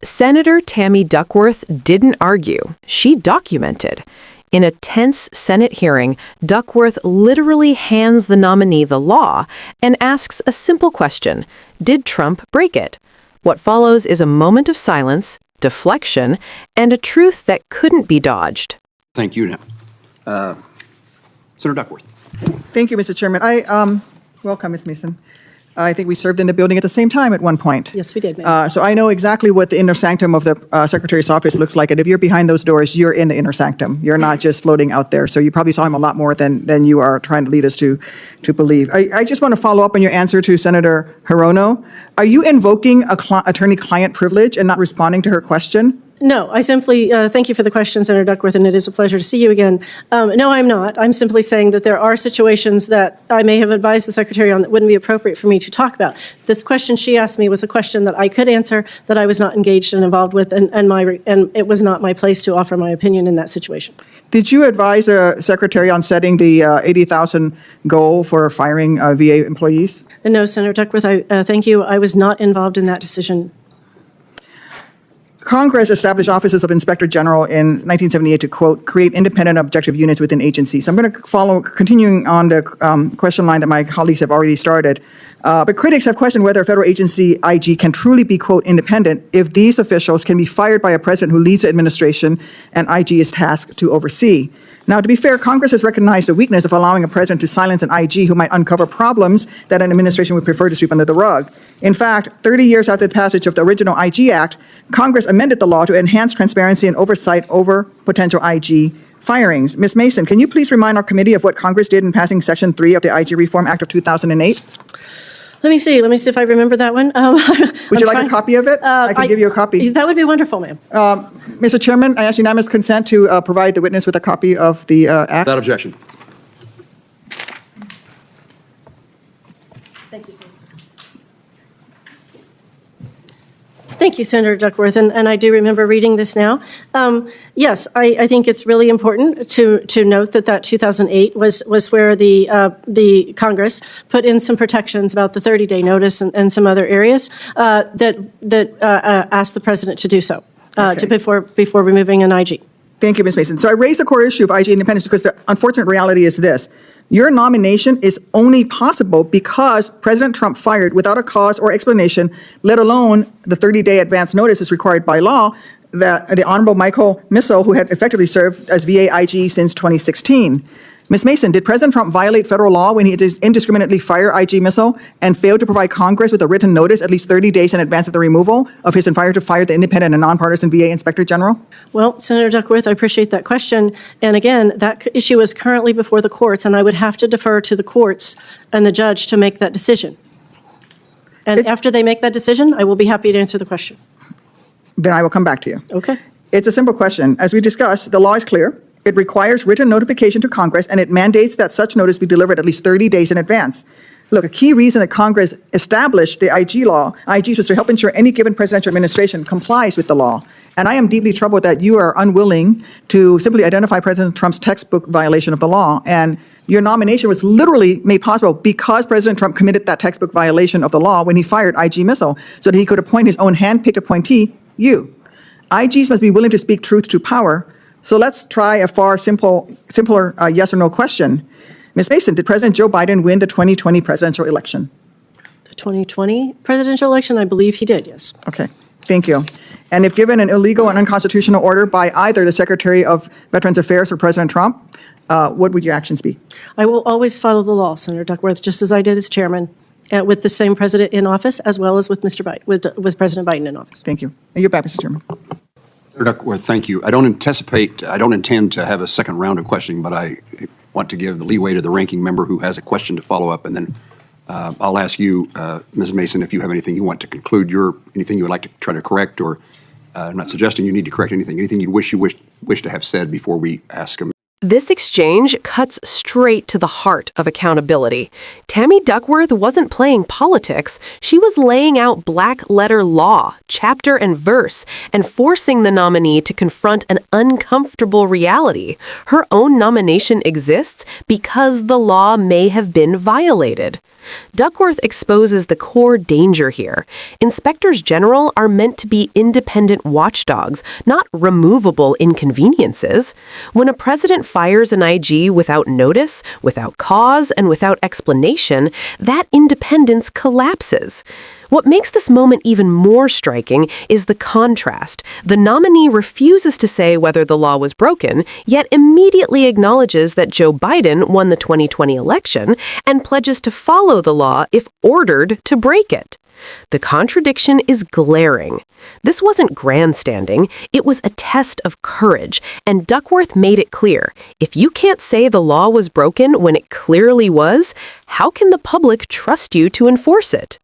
Senator Tammy Duckworth didn't argue. She documented. In a tense Senate hearing, Duckworth literally hands the nominee the law and asks a simple question: did Trump break it? What follows is a moment of silence, deflection, and a truth that couldn't be dodged. Thank you. Senator Duckworth. Thank you, Mr. Chairman. Welcome, Ms. Mason. I think we served in the building at the same time at one point. Yes, we did, ma'am. So I know exactly what the inner sanctum of the Secretary's office looks like. And if you're behind those doors, you're in the inner sanctum. You're not just floating out there. So you probably saw him a lot more than you are trying to lead us to believe. I just want to follow up on your answer to Senator Hirono. Are you invoking attorney-client privilege and not responding to her question? No, I simply, thank you for the question, Senator Duckworth, and it is a pleasure to see you again. No, I'm not. I'm simply saying that there are situations that I may have advised the Secretary on that wouldn't be appropriate for me to talk about. This question she asked me was a question that I could answer, that I was not engaged and involved with, and it was not my place to offer my opinion in that situation. Did you advise the Secretary on setting the 80,000 goal for firing VA employees? No, Senator Duckworth, thank you. I was not involved in that decision. Congress established offices of Inspector General in 1978 to, quote, create independent objective units within agencies. I'm going to continuing on the question line that my colleagues have already started. But critics have questioned whether a federal agency IG can truly be, quote, independent if these officials can be fired by a president who leads the administration and IG is tasked to oversee. Now, to be fair, Congress has recognized the weakness of allowing a president to silence an IG who might uncover problems that an administration would prefer to sweep under the rug. In fact, 30 years after the passage of the original IG Act, Congress amended the law to enhance transparency and oversight over potential IG firings. Ms. Mason, can you please remind our committee of what Congress did in passing Section 3 of the IG Reform Act of 2008? Let me see if I remember that one. Would you like a copy of it? I can give you a copy. That would be wonderful, ma'am. Mr. Chairman, I ask unanimous consent to provide the witness with a copy of the act. Without objection. Thank you, Senator. Thank you, Senator Duckworth, and I do remember reading this now. Yes, I think it's really important to note that 2008 was where the Congress put in some protections about the 30-day notice and some other areas that asked the president to do so before removing an IG. Thank you, Ms. Mason. So I raised the core issue of IG independence because the unfortunate reality is this. Your nomination is only possible because President Trump fired without a cause or explanation, let alone the 30-day advance notice is required by law, that the Honorable Michael Missile, who had effectively served as VA IG since 2016. Ms. Mason, did President Trump violate federal law when he indiscriminately fired IG Missile and failed to provide Congress with a written notice at least 30 days in advance of the removal of his failure to fire the independent and nonpartisan VA Inspector General? Well, Senator Duckworth, I appreciate that question. And again, that issue is currently before the courts, and I would have to defer to the courts and the judge to make that decision. And after they make that decision, I will be happy to answer the question. Then I will come back to you. Okay. It's a simple question. As we discussed, the law is clear. It requires written notification to Congress, and it mandates that such notice be delivered at least 30 days in advance. Look, a key reason that Congress established the IG law, IGs, was to help ensure any given presidential administration complies with the law. And I am deeply troubled that you are unwilling to simply identify President Trump's textbook violation of the law. And your nomination was literally made possible because President Trump committed that textbook violation of the law when he fired IG Missile so that he could appoint his own hand-picked appointee, you. IGs must be willing to speak truth to power. So let's try a far simpler yes or no question. Ms. Mason, did President Joe Biden win the 2020 presidential election? The 2020 presidential election, I believe he did, yes. Okay, thank you. And if given an illegal and unconstitutional order by either the Secretary of Veterans Affairs or President Trump, what would your actions be? I will always follow the law, Senator Duckworth, just as I did as chairman, with the same president in office as well as with with President Biden in office. Thank you. And you're back, Mr. Chairman. Senator Duckworth, thank you. I don't intend to have a second round of questioning, but I want to give the leeway to the ranking member who has a question to follow up, and then I'll ask you, Ms. Mason, if you have anything you want to conclude, anything you would like to try to correct, or I'm not suggesting you need to correct anything you wish to have said before we ask him. This exchange cuts straight to the heart of accountability. Tammy Duckworth wasn't playing politics. She was laying out black-letter law, chapter and verse, and forcing the nominee to confront an uncomfortable reality. Her own nomination exists because the law may have been violated. Duckworth exposes the core danger here. Inspectors general are meant to be independent watchdogs, not removable inconveniences. When a president fires an IG without notice, without cause, and without explanation, that independence collapses. What makes this moment even more striking is the contrast. The nominee refuses to say whether the law was broken, yet immediately acknowledges that Joe Biden won the 2020 election and pledges to follow the law if ordered to break it. The contradiction is glaring. This wasn't grandstanding, it was a test of courage, and Duckworth made it clear. If you can't say the law was broken when it clearly was, how can the public trust you to enforce it?